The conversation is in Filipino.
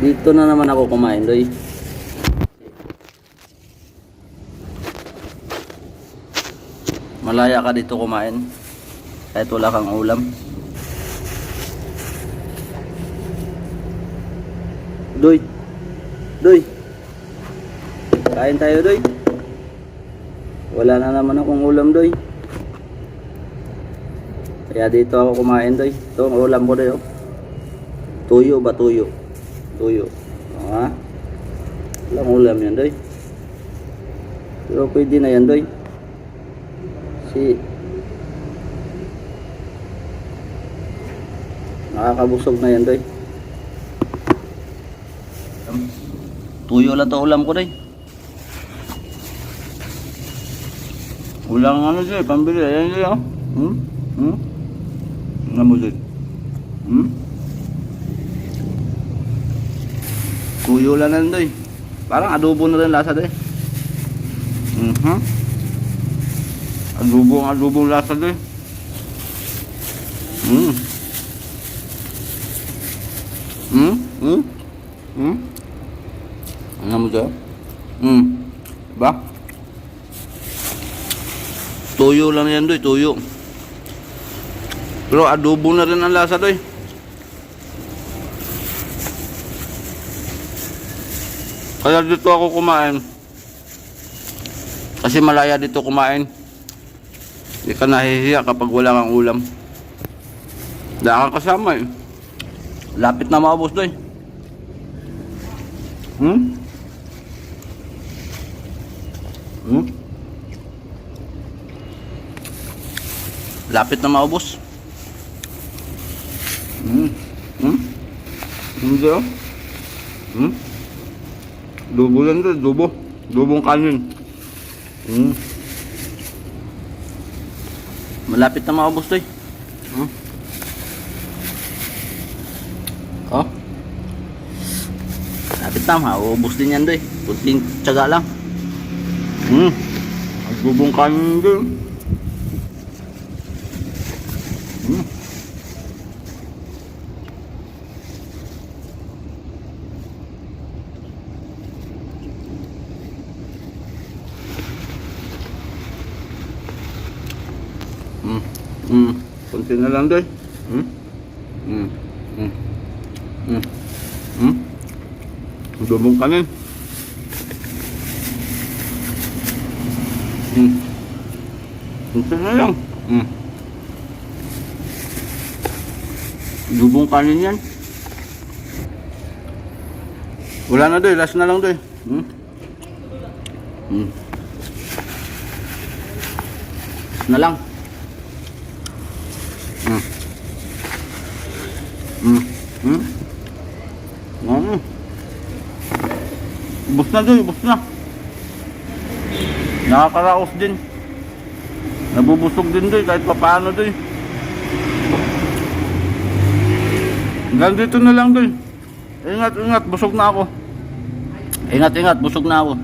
Dito na naman ako kumain, doy. Malaya ka dito kumain. Kahit wala kang ulam. Doy. Doy. Kain tayo, doy. Wala na naman akong ulam, doy. Kaya dito ako kumain, doy. Ito ang ulam ko, doy. Oh. Tuyo ba, tuyo? Tuyo. Ha? Walang ulam yan, doy. Pero pwede na yan, doy. Nakakabusog na yan, doy. Tuyo lang to ulam ko, doy. Ulang ano, doy, pambili. Ayan, doy, oh. Nga mo, doy. Tuyo lang na, doy. Parang adobo na rin lasa, doy. Adobong lasa, doy. Ano mo dyan? Diba? Tuyo lang yan, doy, tuyo. Pero adobo na rin ang lasa, doy. Kaya dito ako kumain. Kasi malaya dito kumain. Hindi ka nahihiya kapag wala kang ulam. Wala kang kasama eh. Lapit na maubos, doy. Lapit na maubos. Hindi oh. Dubo lang doon, dubo. Dubong kanin. Malapit na maubos, doy. Oh. Malapit na, maubos din yan, doy. Kunting tiyaga lang. Dubong kanin doon. Kunti na lang, doy. Dubong kanin. Kunti na lang. Dubong kanin yan. Wala na, doy. Last na lang, doy. Na lang. Ubus na, doy, ubus na. Nakakaraos din. Nabubusog din, doy, kahit papaano, doy. Hanggang dito na lang, doy. Ingat, ingat, busog na ako. Ingat, ingat, busog na ako.